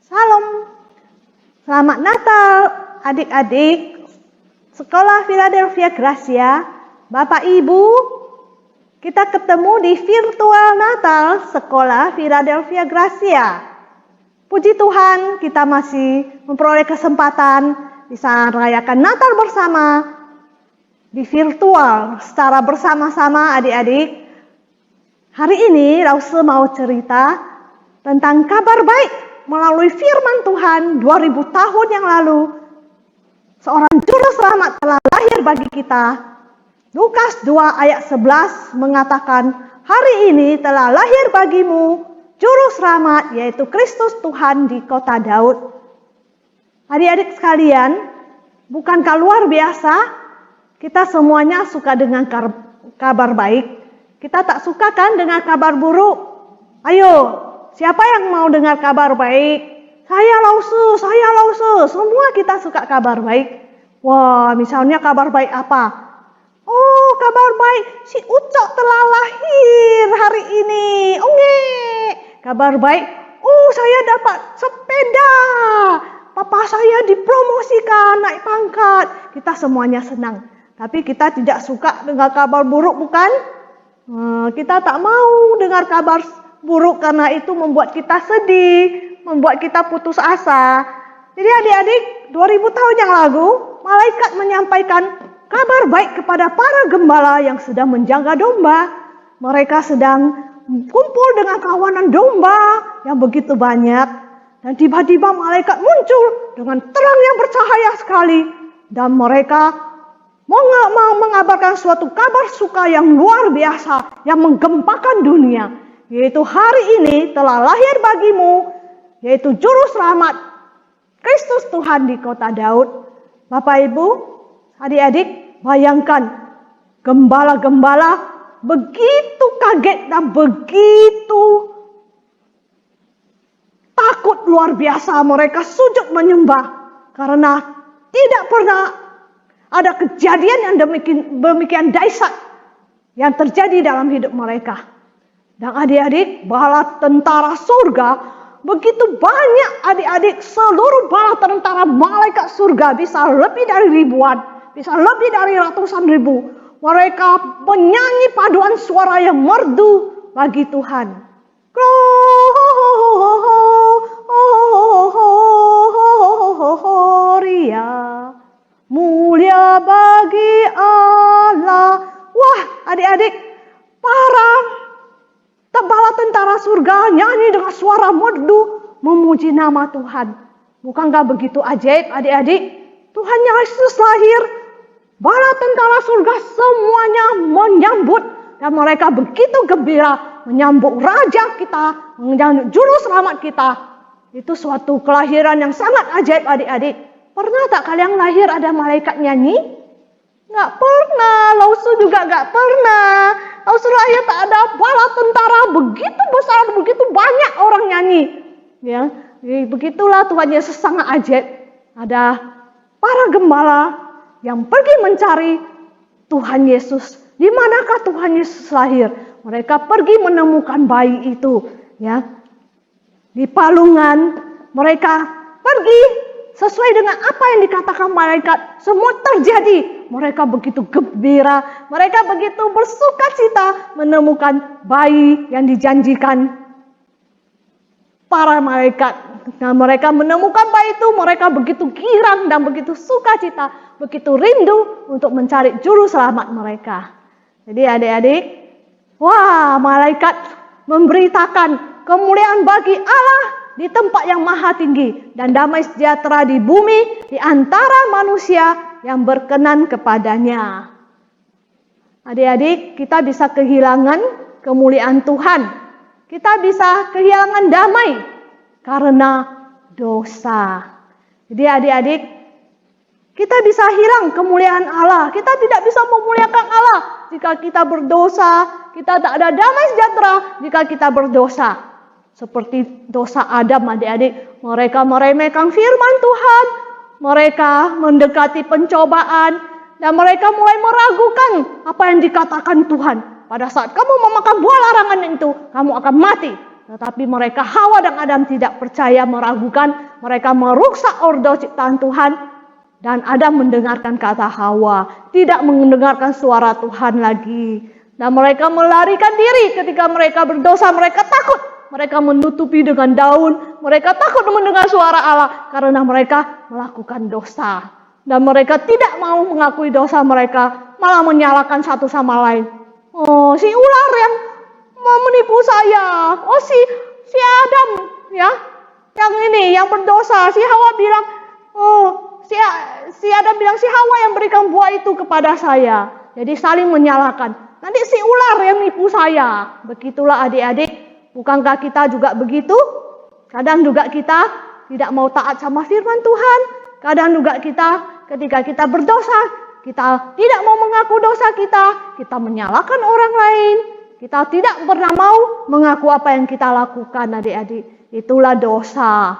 Salam. Selamat Natal adik-adik Sekolah Philadelphia Gracia. Bapak Ibu, kita ketemu di virtual Natal Sekolah Philadelphia Gracia. Puji Tuhan, kita masih memperoleh kesempatan bisa merayakan Natal bersama di virtual secara bersama-sama adik-adik. Hari ini Lause mau cerita tentang kabar baik melalui firman Tuhan 2000 tahun yang lalu. Seorang juru selamat telah lahir bagi kita. Lukas 2 ayat 11 mengatakan, hari ini telah lahir bagimu juru selamat, yaitu Kristus Tuhan di kota Daud. Adik-adik sekalian, bukankah luar biasa? Kita semuanya suka dengan kabar baik. Kita tak suka kan dengan kabar buruk? Ayo, siapa yang mau dengar kabar baik? Saya Lause. Semua kita suka kabar baik. Wah, misalnya kabar baik apa? Oh, kabar baik, si Ucok telah lahir hari ini. Onge. Kabar baik, oh saya dapat sepeda. Papa saya dipromosikan, naik pangkat. Kita semuanya senang. Tapi kita tidak suka dengar kabar buruk, bukan? Kita tak mau dengar kabar buruk karena itu membuat kita sedih, membuat kita putus asa. Jadi adik-adik, 2000 tahun yang lalu, malaikat menyampaikan kabar baik kepada para gembala yang sedang menjaga domba. Mereka sedang kumpul dengan kawanan domba yang begitu banyak. Dan tiba-tiba malaikat muncul dengan terang yang bercahaya sekali. Dan mereka mau mengabarkan suatu kabar suka yang luar biasa, yang menggempakan dunia. Yaitu hari ini telah lahir bagimu, yaitu juru selamat, Kristus Tuhan di kota Daud. Bapak Ibu, adik-adik, bayangkan gembala-gembala begitu kaget dan begitu takut luar biasa. Mereka sujud menyembah karena tidak pernah ada kejadian yang demikian dahsyat yang terjadi dalam hidup mereka. Dan adik-adik, bala tentara surga begitu banyak adik-adik, seluruh bala tentara malaikat surga bisa lebih dari ribuan, bisa lebih dari ratusan ribu. Mereka menyanyi paduan suara yang merdu bagi Tuhan. Gloria, mulia bagi Allah. Wah, adik-adik, para bala tentara surga nyanyi dengan suara merdu memuji nama Tuhan. Bukankah begitu ajaib adik-adik? Tuhan Yesus lahir, bala tentara surga semuanya menyambut. Dan mereka begitu gembira menyambut Raja kita, menyambut Juru Selamat kita. Itu suatu kelahiran yang sangat ajaib adik-adik. Pernah tak kalian lahir ada malaikat nyanyi? Nggak pernah, Lause juga nggak pernah. Lause lahir tak ada bala tentara begitu besar, begitu banyak orang nyanyi. Ya, begitulah Tuhan Yesus sangat ajaib. Ada para gembala yang pergi mencari Tuhan Yesus. Di manakah Tuhan Yesus lahir? Mereka pergi menemukan bayi itu. Ya, di palungan mereka pergi sesuai dengan apa yang dikatakan malaikat. Semua terjadi. Mereka begitu gembira. Mereka begitu bersukacita menemukan bayi yang dijanjikan para malaikat. Nah, mereka menemukan bayi itu. Mereka begitu girang dan begitu sukacita. Begitu rindu untuk mencari juru selamat mereka. Jadi adik-adik, wah, malaikat memberitakan kemuliaan bagi Allah di tempat yang maha tinggi dan damai sejahtera di bumi di antara manusia yang berkenan kepadanya. Adik-adik, kita bisa kehilangan kemuliaan Tuhan. Kita bisa kehilangan damai karena dosa. Jadi adik-adik, kita bisa hilang kemuliaan Allah. Kita tidak bisa memuliakan Allah jika kita berdosa. Kita tak ada damai sejahtera jika kita berdosa. Seperti dosa Adam adik-adik. Mereka meremehkan firman Tuhan. Mereka mendekati pencobaan. Dan mereka mulai meragukan apa yang dikatakan Tuhan. Pada saat kamu memakan buah larangan itu, kamu akan mati. Tetapi mereka, Hawa dan Adam, tidak percaya, meragukan. Mereka merusak ordo ciptaan Tuhan. Dan Adam mendengarkan kata Hawa, tidak mendengarkan suara Tuhan lagi. Dan mereka melarikan diri ketika mereka berdosa. Mereka takut, mereka menutupi dengan daun. Mereka takut mendengar suara Allah karena mereka melakukan dosa. Dan mereka tidak mau mengakui dosa mereka, malah menyalahkan satu sama lain. Oh, si ular yang mau menipu saya. Oh, si Adam, ya, yang ini, yang berdosa. Si Hawa bilang, oh, si Adam bilang si Hawa yang berikan buah itu kepada saya. Jadi saling menyalahkan. Nanti si ular yang nipu saya. Begitulah adik-adik. Bukankah kita juga begitu? Kadang juga kita tidak mau taat sama firman Tuhan. Kadang juga kita ketika kita berdosa, kita tidak mau mengaku dosa kita menyalahkan orang lain. Kita tidak pernah mau mengaku apa yang kita lakukan, adik-adik. Itulah dosa.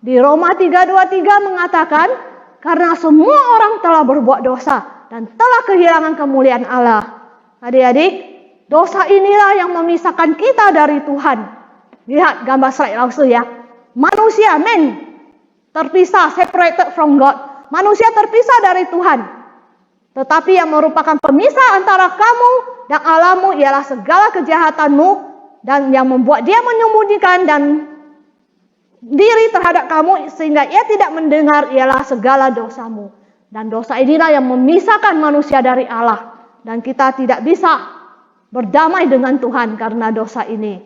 Di Roma 3:23 mengatakan, karena semua orang telah berbuat dosa dan telah kehilangan kemuliaan Allah. Adik-adik, dosa inilah yang memisahkan kita dari Tuhan. Lihat gambar slide langsung ya. Manusia, terpisah, separated from God. Manusia terpisah dari Tuhan. Tetapi yang merupakan pemisah antara kamu dan Allahmu ialah segala kejahatanmu, dan yang membuat dia menyembunyikan dan diri terhadap kamu sehingga ia tidak mendengar ialah segala dosamu. Dan dosa inilah yang memisahkan manusia dari Allah. Dan kita tidak bisa berdamai dengan Tuhan karena dosa ini.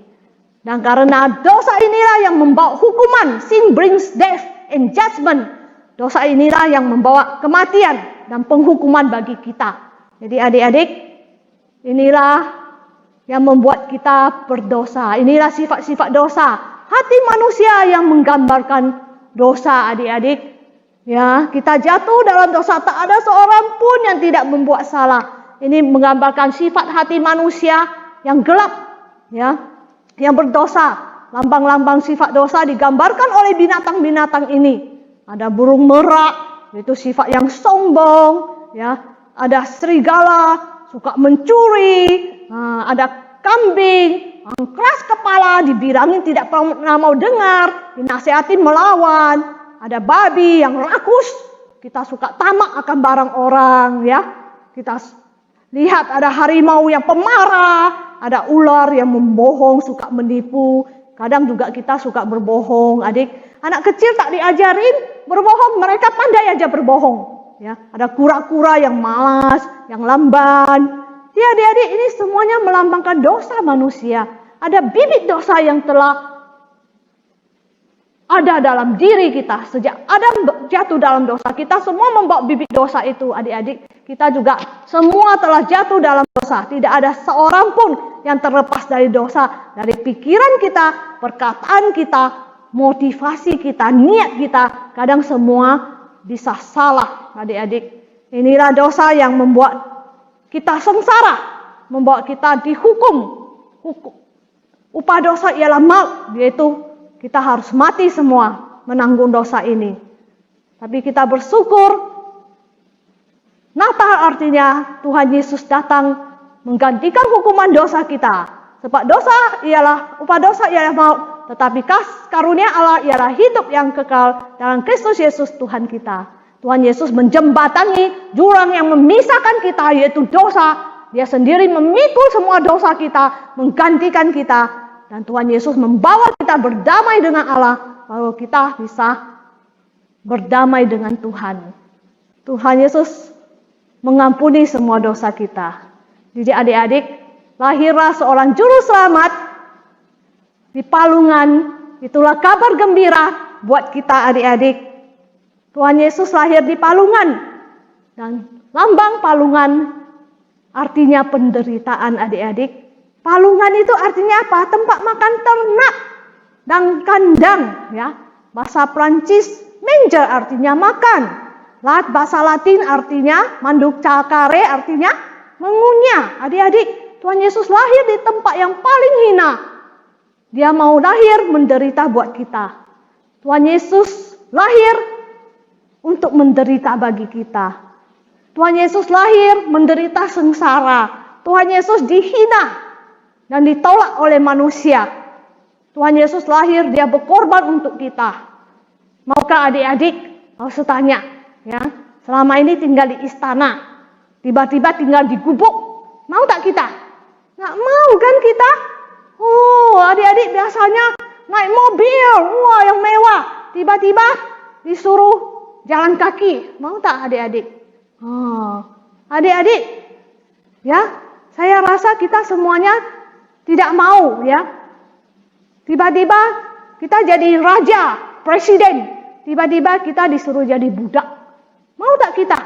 Dan karena dosa inilah yang membawa hukuman. Sin brings death and judgment. Dosa inilah yang membawa kematian dan penghukuman bagi kita. Jadi adik-adik, inilah yang membuat kita berdosa. Inilah sifat-sifat dosa. Hati manusia yang menggambarkan dosa, adik-adik. Ya, kita jatuh dalam dosa, tak ada seorang pun yang tidak membuat salah. Ini menggambarkan sifat hati manusia yang gelap, ya, yang berdosa. Lambang-lambang sifat dosa digambarkan oleh binatang-binatang ini. Ada burung merak, itu sifat yang sombong, ya. Ada serigala, suka mencuri. Ada kambing, keras kepala, dibilangin tidak pernah mau dengar, dinasihatin melawan. Ada babi yang rakus, kita suka tamak akan barang orang, ya. Kita lihat ada harimau yang pemarah, ada ular yang membohong, suka menipu. Kadang juga kita suka berbohong, adik. Anak kecil tak diajarin berbohong, mereka pandai aja berbohong. Ya, ada kura-kura yang malas, yang lamban. Ya, adik-adik, ini semuanya melambangkan dosa manusia. Ada bibit dosa yang telah ada dalam diri kita. Sejak Adam jatuh dalam dosa, kita semua membawa bibit dosa itu, adik-adik. Kita juga semua telah jatuh dalam dosa. Tidak ada seorang pun yang terlepas dari dosa. Dari pikiran kita, perkataan kita, motivasi kita, niat kita. Kadang semua bisa salah, adik-adik. Inilah dosa yang membuat kita sengsara, membawa kita dihukum. Upah dosa ialah maut, yaitu kita harus mati semua menanggung dosa ini. Tapi kita bersyukur, Natal artinya Tuhan Yesus datang menggantikan hukuman dosa kita. Sebab upah dosa ialah maut, tetapi karunia Allah ialah hidup yang kekal dalam Kristus Yesus Tuhan kita. Tuhan Yesus menjembatani jurang yang memisahkan kita, yaitu dosa. Dia sendiri memikul semua dosa kita, menggantikan kita. Dan Tuhan Yesus membawa kita berdamai dengan Allah, bahwa kita bisa berdamai dengan Tuhan. Tuhan Yesus mengampuni semua dosa kita. Jadi adik-adik, lahirlah seorang juru selamat di palungan. Itulah kabar gembira buat kita adik-adik. Tuhan Yesus lahir di palungan. Dan lambang palungan artinya penderitaan, adik-adik. Palungan itu artinya apa? Tempat makan ternak dan kandang, ya. Bahasa Prancis manger artinya makan. Bahasa Latin artinya manduk cakare artinya mengunyah. Adik-adik, Tuhan Yesus lahir di tempat yang paling hina. Dia mau lahir menderita buat kita. Tuhan Yesus lahir untuk menderita bagi kita. Tuhan Yesus lahir menderita sengsara. Tuhan Yesus dihina dan ditolak oleh manusia. Tuhan Yesus lahir, dia berkorban untuk kita. Maukah adik-adik? Mau tanya, ya, selama ini tinggal di istana, tiba-tiba tinggal di gubuk, mau tak kita? Nggak mau kan kita? Oh, adik-adik biasanya naik mobil, wah yang mewah, tiba-tiba disuruh jalan kaki, mau tak adik-adik? Oh, adik-adik, ya, saya rasa kita semuanya tidak mau, ya. Tiba-tiba kita jadi raja, presiden. Tiba-tiba kita disuruh jadi budak. Mau tak kita?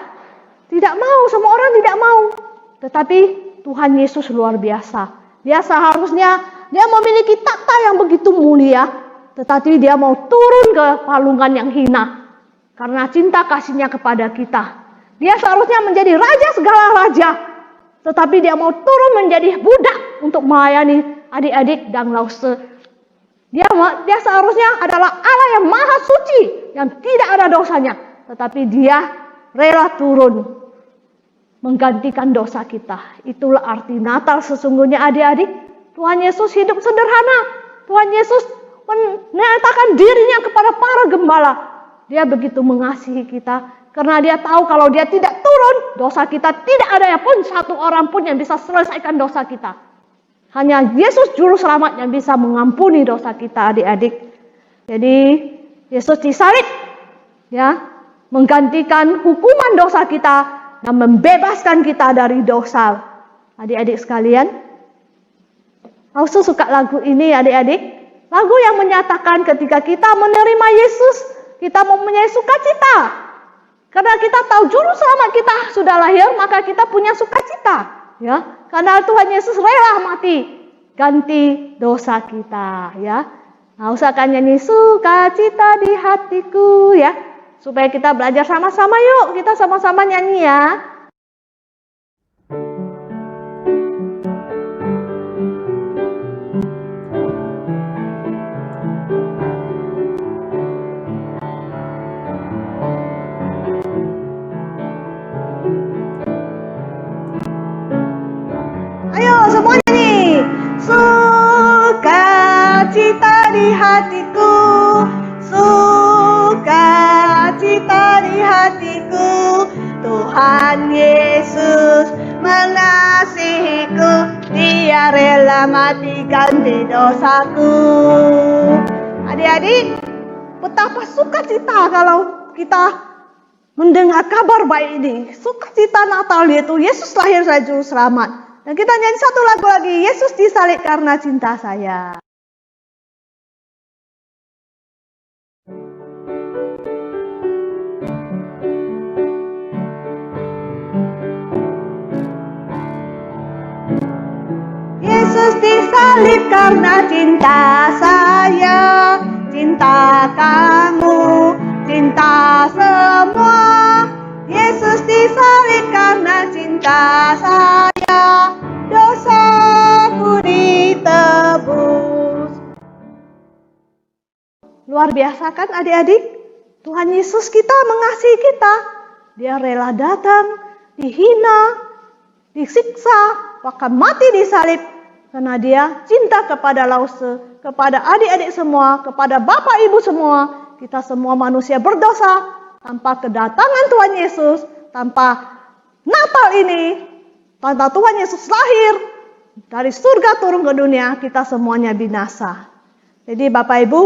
Tidak mau, semua orang tidak mau. Tetapi Tuhan Yesus luar biasa. Dia seharusnya, dia memiliki takhta yang begitu mulia. Tetapi dia mau turun ke palungan yang hina. Karena cinta kasihnya kepada kita. Dia seharusnya menjadi raja segala raja. Tetapi dia mau turun menjadi budak untuk melayani adik-adik dan lause. Dia seharusnya adalah Allah yang maha suci, yang tidak ada dosanya. Tetapi dia rela turun menggantikan dosa kita. Itulah arti Natal sesungguhnya adik-adik. Tuhan Yesus hidup sederhana. Tuhan Yesus menyatakan dirinya kepada para gembala. Dia begitu mengasihi kita. Karena dia tahu kalau dia tidak turun, dosa kita tidak ada pun satu orang pun yang bisa selesaikan dosa kita. Hanya Yesus juru selamat yang bisa mengampuni dosa kita adik-adik. Jadi Yesus disalib, ya, menggantikan hukuman dosa kita dan membebaskan kita dari dosa. Adik-adik sekalian, aku suka lagu ini adik-adik. Lagu yang menyatakan ketika kita menerima Yesus, kita mempunyai sukacita. Karena kita tahu juru selamat kita sudah lahir, maka kita punya sukacita. Ya, karena Tuhan Yesus rela mati ganti dosa kita, ya. Nah, usahakan nyanyi sukacita di hatiku, ya, supaya kita belajar sama-sama. Yuk, kita sama-sama nyanyi, ya. Semua nyanyi. Sukacita di hatiku, sukacita di hatiku, Tuhan Yesus mengasihiku, dia rela mati ganti dosaku. Adik-adik, betapa sukacita kalau kita mendengar kabar baik ini. Sukacita Natal yaitu Yesus lahir sebagai juru selamat. Dan kita nyanyi satu lagu lagi, Yesus disalib karena cinta saya. Yesus disalib karena cinta saya, cinta kamu, cinta semua. Yesus disalib karena cinta saya, dosaku ditebus. Luar biasa kan adik-adik? Tuhan Yesus kita mengasihi kita. Dia rela datang, dihina, disiksa, bahkan mati disalib. Karena dia cinta kepada lause, kepada adik-adik semua, kepada bapak ibu semua. Kita semua manusia berdosa. Tanpa kedatangan Tuhan Yesus, tanpa Natal ini, tanpa Tuhan Yesus lahir dari surga turun ke dunia, kita semuanya binasa. Jadi Bapak Ibu,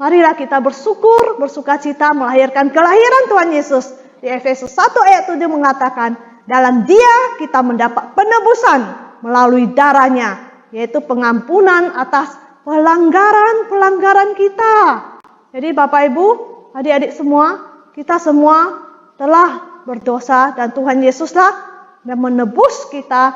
marilah kita bersyukur, bersukacita melahirkan kelahiran Tuhan Yesus. Di Efesus 1 ayat 7 mengatakan, dalam Dia kita mendapat penebusan melalui darahnya, yaitu pengampunan atas pelanggaran-pelanggaran kita. Jadi Bapak Ibu, adik-adik semua, kita semua telah berdosa dan Tuhan Yesuslah yang menebus kita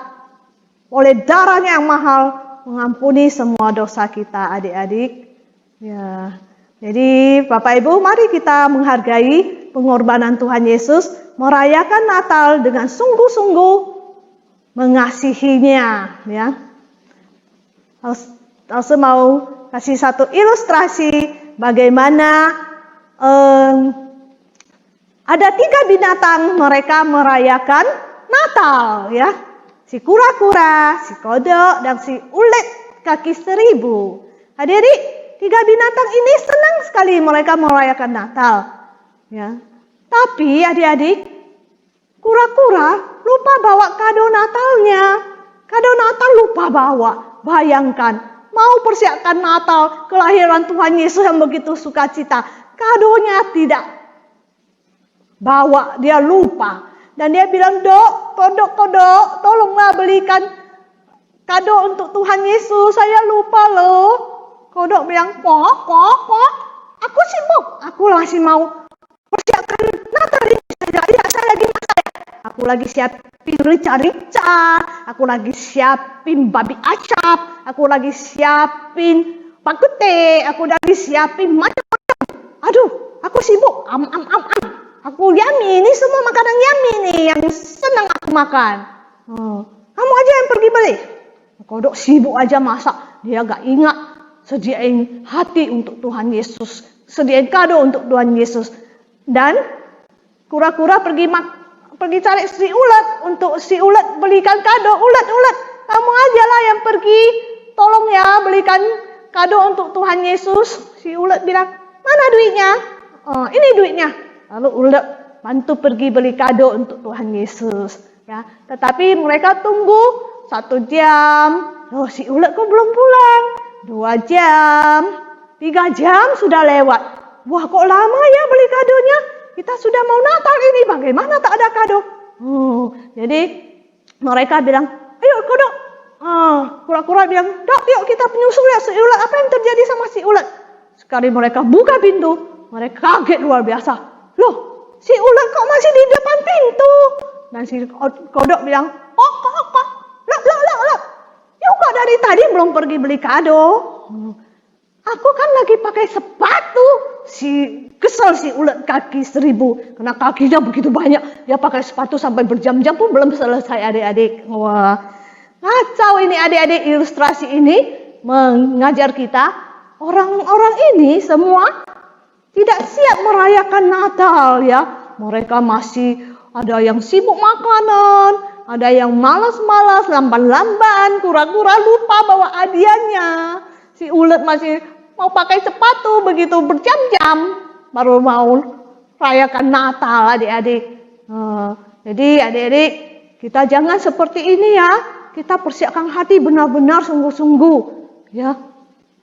oleh darahnya yang mahal, mengampuni semua dosa kita adik-adik. Ya, jadi Bapak Ibu, mari kita menghargai pengorbanan Tuhan Yesus, merayakan Natal dengan sungguh-sungguh mengasihinya. Ya, Alse mau kasih satu ilustrasi bagaimana ada 3 binatang mereka merayakan Natal, ya. Si kura-kura, si kodok, dan si ulet kaki 1000. Adik-adik, tiga binatang ini senang sekali mereka merayakan Natal. Ya. Tapi adik-adik, kura-kura lupa bawa kado Natalnya. Kado Natal lupa bawa. Bayangkan, mau persiapkan Natal, kelahiran Tuhan Yesus yang begitu sukacita. Kadonya tidak bawa, dia lupa. Dan dia bilang, kodok, tolonglah belikan kado untuk Tuhan Yesus, saya lupa loh. Kodok bilang, kok, aku sibuk, aku masih mau persiapkan Natal ini. Ya, saya lagi masak. Aku lagi siapin rica-rica, aku lagi siapin babi acap, aku lagi siapin pakute, aku lagi siapin macam-macam. Aduh, aku sibuk, Aku yummy, ini semua makanan yummy nih yang senang aku makan. Kamu aja yang pergi beli. Kodok sibuk aja masak, dia gak ingat sediain hati untuk Tuhan Yesus, sediain kado untuk Tuhan Yesus. Dan kura-kura pergi cari si ulet untuk si ulet belikan kado. Ulet, kamu aja lah yang pergi, tolong ya belikan kado untuk Tuhan Yesus. Si ulet bilang, mana duitnya? Ini duitnya. Lalu ulet bantu pergi beli kado untuk Tuhan Yesus. Ya, tetapi mereka tunggu 1 jam. Loh, si ulet kok belum pulang? 2 jam, 3 jam sudah lewat. Wah, kok lama ya beli kadonya? Kita sudah mau Natal ini, bagaimana tak ada kado? Jadi mereka bilang, ayo kodok. Kura-kura bilang, dok, yuk kita penyusul ya si ulet. Apa yang terjadi sama si ulet? Sekali mereka buka pintu, mereka kaget luar biasa. Loh, si ulet kok masih di depan pintu? Dan si kodok bilang, kok, Lok. Yuk kok dari tadi belum pergi beli kado? Aku kan lagi pakai sepatu. Kesel si ulet kaki 1000. Karena kakinya begitu banyak. Dia pakai sepatu sampai berjam-jam pun belum selesai adik-adik. Wah, ngacau ini adik-adik. Ilustrasi ini mengajar kita. Orang-orang ini semua tidak siap merayakan Natal ya. Mereka masih ada yang sibuk makanan, ada yang malas-malas, lamban-lamban, kura-kura lupa bawa hadiahnya. Si ulet masih mau pakai sepatu begitu berjam-jam baru mau rayakan Natal adik-adik. Jadi adik-adik, kita jangan seperti ini ya. Kita persiapkan hati benar-benar sungguh-sungguh ya,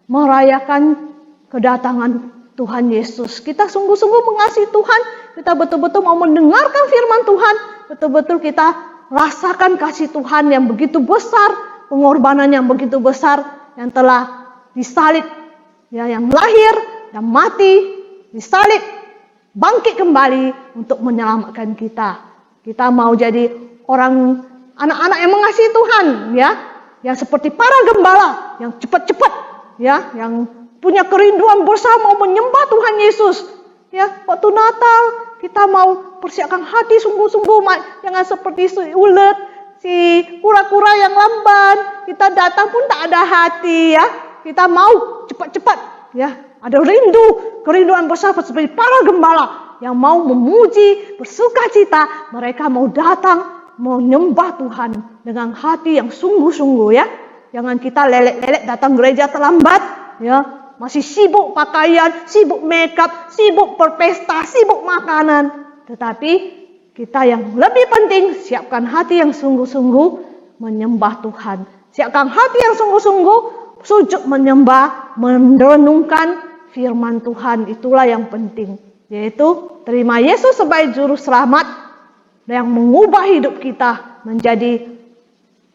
merayakan kedatangan Tuhan Yesus. Kita sungguh-sungguh mengasihi Tuhan. Kita betul-betul mau mendengarkan firman Tuhan. Betul-betul kita rasakan kasih Tuhan yang begitu besar. Pengorbanan yang begitu besar. Yang telah disalib. Ya, yang lahir dan mati. Disalib. Bangkit kembali untuk menyelamatkan kita. Kita mau jadi anak-anak yang mengasihi Tuhan. Ya, yang seperti para gembala. Yang cepat-cepat. Ya, yang punya kerinduan bersama menyembah Tuhan Yesus. Ya, waktu Natal kita mau persiapkan hati sungguh-sungguh, jangan seperti si ulet, si kura-kura yang lamban. Kita datang pun tak ada hati ya. Kita mau cepat-cepat ya. Ada kerinduan besar seperti para gembala yang mau memuji, bersukacita. Mereka mau datang menyembah Tuhan dengan hati yang sungguh-sungguh ya. Jangan kita lelek-lelek datang gereja terlambat ya. Masih sibuk pakaian, sibuk makeup, sibuk berpesta, sibuk makanan. Tetapi kita yang lebih penting, siapkan hati yang sungguh-sungguh menyembah Tuhan. Siapkan hati yang sungguh-sungguh sujud menyembah, merenungkan firman Tuhan. Itulah yang penting. Yaitu terima Yesus sebagai juru selamat yang mengubah hidup kita menjadi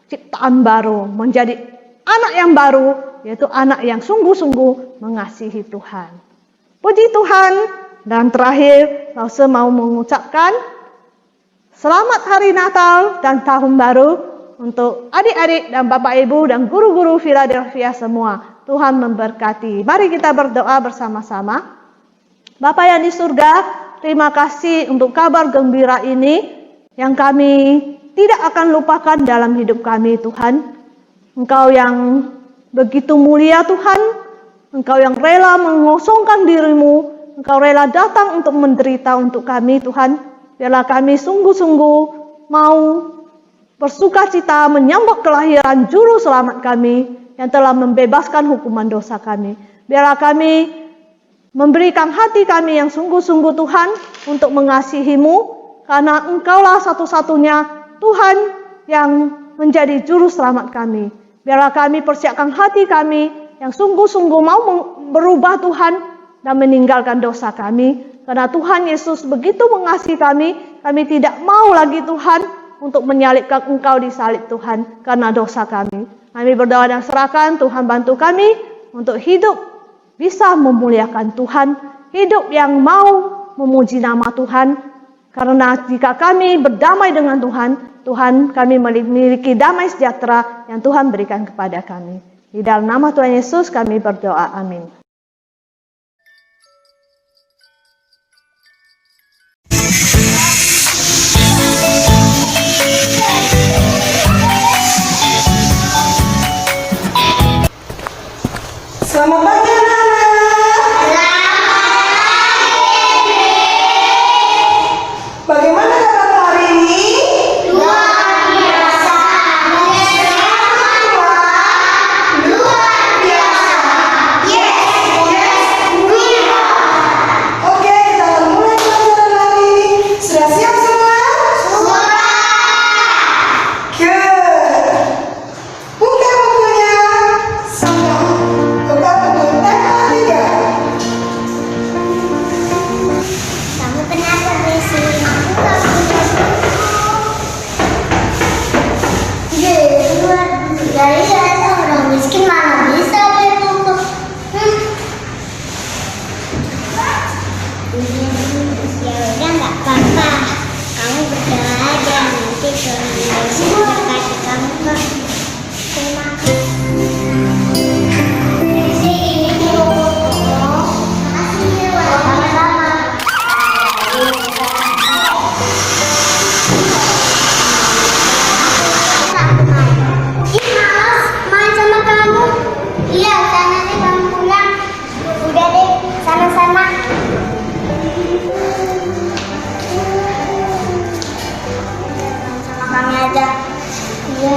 ciptaan baru, menjadi anak yang baru. Yaitu anak yang sungguh-sungguh mengasihi Tuhan. Puji Tuhan. Dan terakhir, saya mau mengucapkan selamat hari Natal dan Tahun Baru untuk adik-adik dan Bapak Ibu dan guru-guru Philadelphia semua. Tuhan memberkati. Mari kita berdoa bersama-sama. Bapa yang di surga, terima kasih untuk kabar gembira ini yang kami tidak akan lupakan dalam hidup kami, Tuhan. Engkau yang begitu mulia Tuhan, Engkau yang rela mengosongkan dirimu, Engkau rela datang untuk menderita untuk kami Tuhan. Biarlah kami sungguh-sungguh mau bersukacita menyambut kelahiran juru selamat kami yang telah membebaskan hukuman dosa kami. Biarlah kami memberikan hati kami yang sungguh-sungguh Tuhan untuk mengasihi-Mu, karena Engkaulah satu-satunya Tuhan yang menjadi juru selamat kami. Biarlah kami persiapkan hati kami yang sungguh-sungguh mau berubah Tuhan dan meninggalkan dosa kami. Karena Tuhan Yesus begitu mengasihi kami, kami tidak mau lagi Tuhan untuk menyalibkan Engkau di salib Tuhan karena dosa kami. Kami berdoa dan serahkan, Tuhan bantu kami untuk hidup bisa memuliakan Tuhan, hidup yang mau memuji nama Tuhan. Karena jika kami berdamai dengan Tuhan, Tuhan kami memiliki damai sejahtera yang Tuhan berikan kepada kami. Di dalam nama Tuhan Yesus kami berdoa, amin. Selamat pagi anak-anak. Bagaimana kabar hari ini? Luar biasa. Luar biasa. Yes. Oke, kita akan mulai pelajaran hari ini. Sudah siap semua? Sudah. Good. Buka bukunya. Sama. Buka buku tema 3. Kamu kenapa berisik? Aku tak punya buku. Dari saya orang miskin mana bisa beli buku? Ya udah nggak apa-apa. Kamu berdoa aja nanti Tuhan Yesus berkati kamu kok. Terima kasih. Ini buku. Makasih ya, sama-sama. Ih, malas main sama kamu. Iya, sana deh kamu pulang. Udah deh, sana-sana. Sama kami aja. Iya,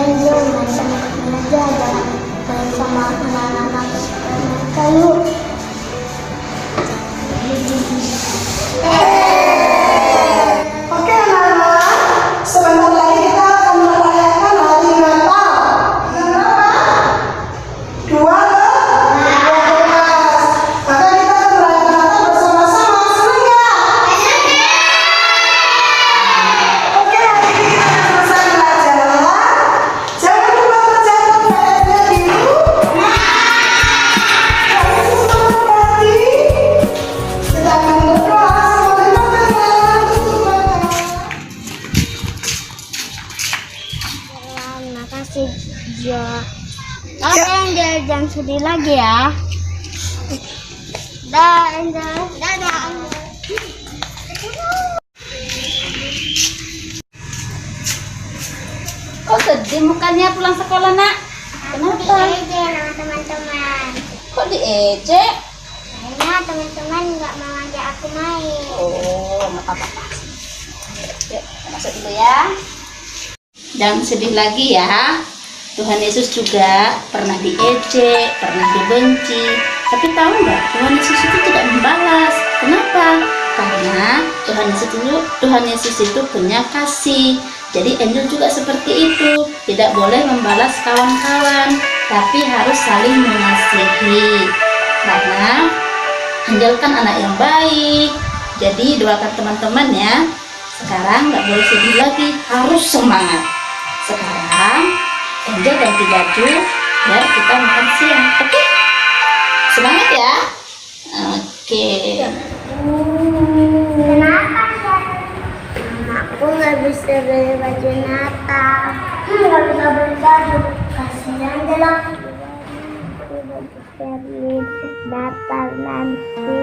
main sama kami aja. Jangan main sama anak-anak kesukaan mereka yuk. Oke anak-anak, sebentar lagi kita akan merayakan hari Natal. Yang berapa? 12. Maka kita akan merayakan Natal bersama-sama. Senang nggak? Oke, hari ini kita akan selesai belajar. Jangan lupa tercatat PR-nya biru. Jangan lupa berhati. Kita akan berdoa sambil makan. Tutup mata. Terima kasih Jo. Angel, jangan sedih lagi ya. Dah Angel, dadah Angel. Kok sedih mukanya pulang sekolah, Nak? Kenapa? Diejek sama teman-teman. Kok diejek? Kayaknya teman-teman nggak mau ngajak aku main. Oh, nggak apa-apa. Yuk, kita masuk dulu ya. Jangan sedih lagi ya. Tuhan Yesus juga pernah diejek, pernah dibenci. Tapi tahu nggak, Tuhan Yesus itu tidak membalas. Kenapa? Karena Tuhan Yesus itu punya kasih. Jadi Angel juga seperti itu, tidak boleh membalas kawan-kawan, tapi harus saling mengasihi. Karena Angel kan anak yang baik. Jadi doakan teman-teman ya. Sekarang nggak boleh sedih lagi, harus semangat. Sekarang Angel ganti baju biar kita makan siang. Oke? Semangat ya. Oke. Kenapa ya? Aku nggak bisa beli baju Natal. Nggak bisa beli baju. Kasihan deh lah. Beli Natal nanti.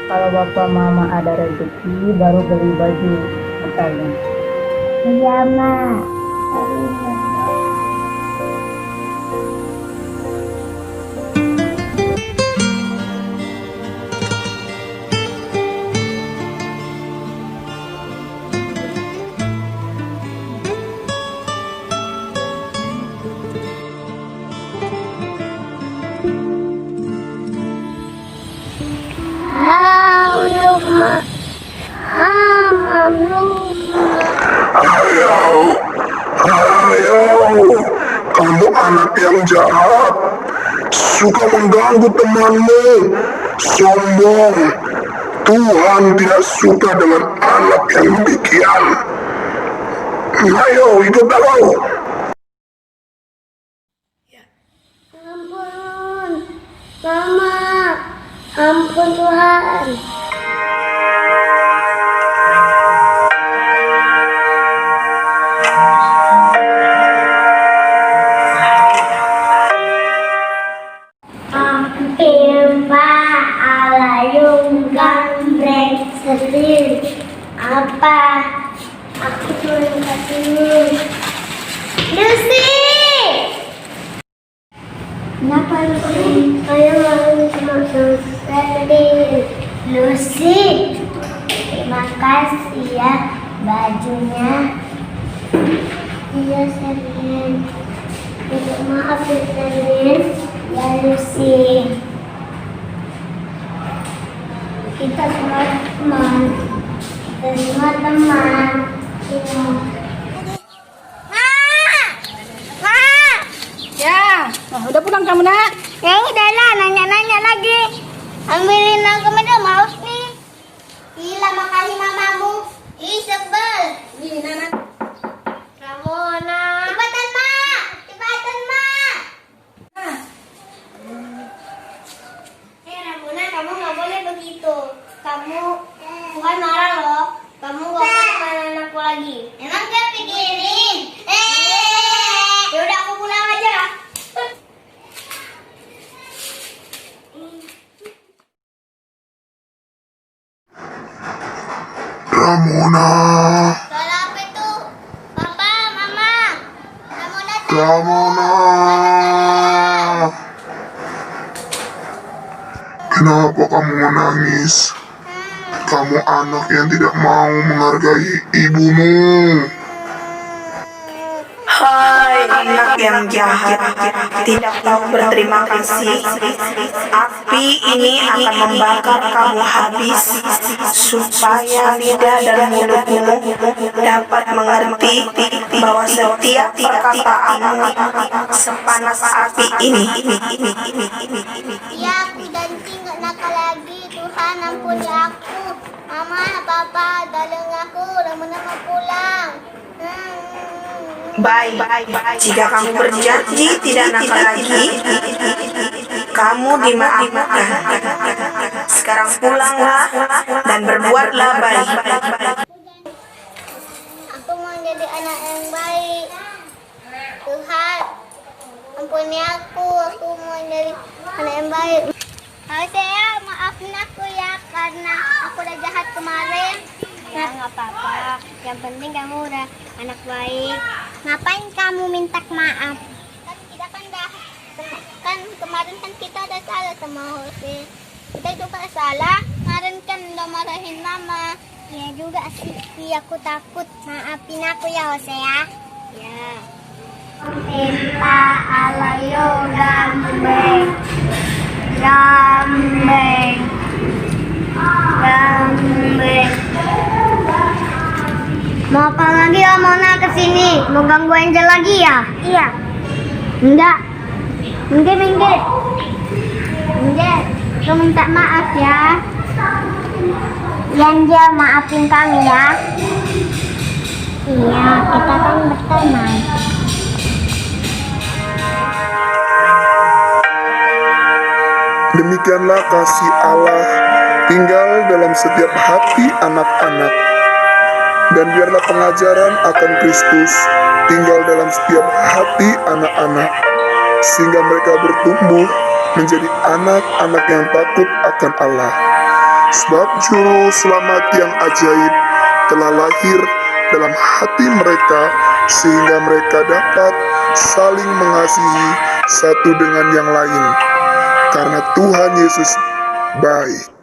Kalau bapak mama ada rezeki baru beli baju Natalnya. Iya, Mak. Ayo, kamu anak yang jahat, suka mengganggu temanmu, sombong. Tuhan tidak suka dengan anak yang demikian. Ayo, ikut aku. Ampun, Mama. Ampun Tuhan. Impa alayung gambreng sedih. Apa? Aku turun ke sini. Lucy! Kenapa Lucy? Saya mau sedih. Lucy, terima kasih ya bajunya. Iya Serlin. Maaf ya Serlin. Ya Lucy. Kita semua teman. Ya, nah, udah pulang kamu nak? Ya udahlah, nanya-nanya lagi. Ambilin aku minum haus nih. Gila makasih mamamu. Ih sebel. Nih, Nana. Ramona. Cepatan mak. Cepatan mak. Ramona, kamu nggak boleh begitu. Kamu bukan marah loh. Kamu gak usah temenan aku lagi. Emang gak pikirin? Yaudah aku pulang aja. Ramona, Suara apa itu? Papa, Mama. Ramona tuh. Ramona. Kenapa kamu menangis? Kamu anak yang tidak mau menghargai ibumu. Hai anak yang jahat, tidak tahu berterima kasih. Api ini akan membakar kamu habis, supaya lidah dan mulutmu dapat mengerti bahwa setiap perkataanmu sepanas api ini. Ya, aku janji nggak nakal lagi. Tuhan ampuni aku. Mama, Papa, tolong aku. Ramona mau pulang. Baik, jika kamu berjanji tidak nakal lagi, kamu dimaafkan. Sekarang pulanglah dan berbuatlah baik. Aku mau jadi anak yang baik. Tuhan, ampuni aku. Aku mau jadi anak yang baik. Saya maafin aku ya karena aku udah jahat kemarin. Nggak apa-apa. Yang penting kamu udah anak baik. Ngapain kamu minta maaf? Kan kita kan kemarin kan kita udah salah sama Jose. Kita itu kan salah. Kemarin kan udah marahin mama. Ya juga sih, aku takut. Maafin aku ya Jose ya. Ya. Impa alayo gambeng. Gambeng. Mau apa lagi ya Mona kesini? Mau ganggu Angel lagi ya? Iya. Enggak. Minggir. Kamu minta maaf ya. Angel maafin kami ya. Iya, kita kan berteman. Demikianlah kasih Allah tinggal dalam setiap hati anak-anak. Dan biarlah pengajaran akan Kristus tinggal dalam setiap hati anak-anak, sehingga mereka bertumbuh menjadi anak-anak yang takut akan Allah. Sebab juru selamat yang ajaib telah lahir dalam hati mereka, sehingga mereka dapat saling mengasihi satu dengan yang lain. Karena Tuhan Yesus baik.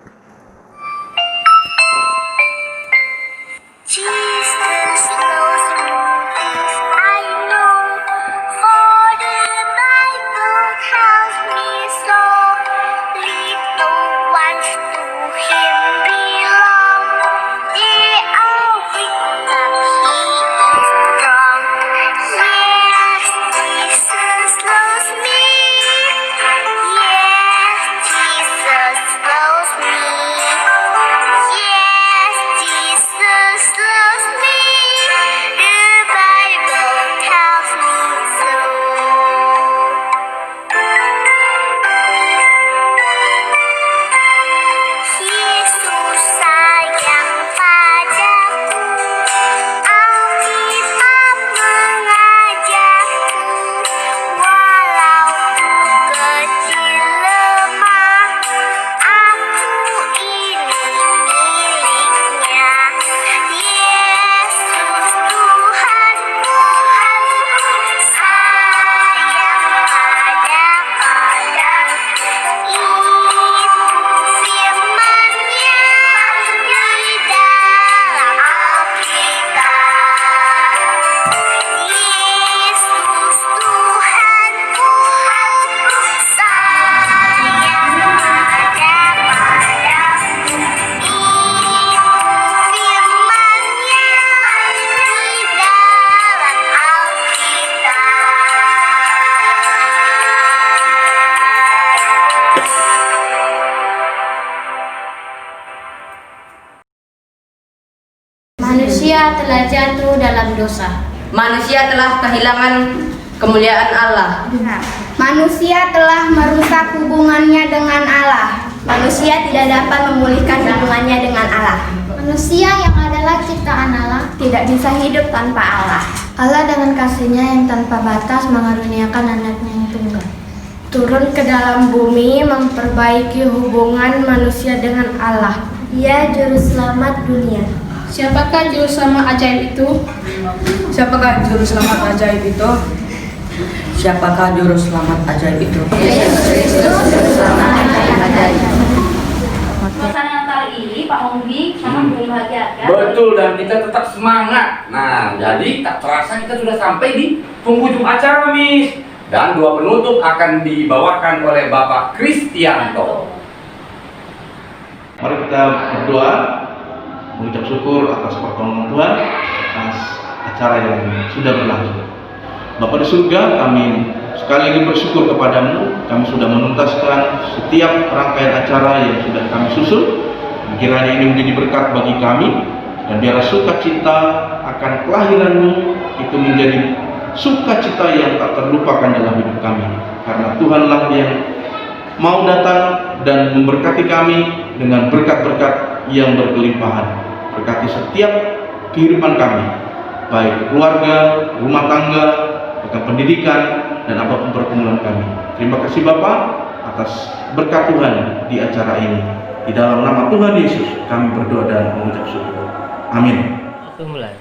Jesus knows the movies I know, for the Bible tells me so. Leave no one Manusia telah jatuh dalam dosa. Manusia telah kehilangan kemuliaan Allah. Manusia telah merusak hubungannya dengan Allah. Manusia tidak dapat memulihkan hubungannya dengan Allah. Manusia yang adalah ciptaan Allah tidak bisa hidup tanpa Allah. Allah dengan kasih-Nya yang tanpa batas mengaruniakan anaknya yang tunggal. Turun ke dalam bumi memperbaiki hubungan manusia dengan Allah. Ia juru selamat dunia. Siapakah juru selamat ajaib itu? Siapakah juru selamat ajaib itu? Siapakah juru selamat ajaib itu? Yesus Kristus, juru selamat ajaib. Suasana Natal ini Pak Onggi sangat membahagiakan. Betul, dan kita tetap semangat. Nah, jadi tak terasa kita sudah sampai di penghujung acara, Miss. Dan dua penutup akan dibawakan oleh Bapak Kristianto. Mari kita berdoa, mengucap syukur atas pertolongan Tuhan, atas acara yang sudah berlangsung. Bapa di surga, kami sekali lagi bersyukur kepadamu. Kami sudah menuntaskan setiap rangkaian acara yang sudah kami susun. Kiranya ini menjadi berkat bagi kami, dan biarlah sukacita akan kelahiranmu itu menjadi sukacita yang tak terlupakan dalam hidup kami. Karena Tuhanlah yang mau datang dan memberkati kami dengan berkat-berkat yang berkelimpahan. Berkati setiap kehidupan kami, baik keluarga, rumah tangga, bahkan pendidikan, dan apapun pergumulan kami. Terima kasih Bapak atas berkat Tuhan di acara ini. Di dalam nama Tuhan Yesus kami berdoa dan mengucap syukur. Amin. Mulai.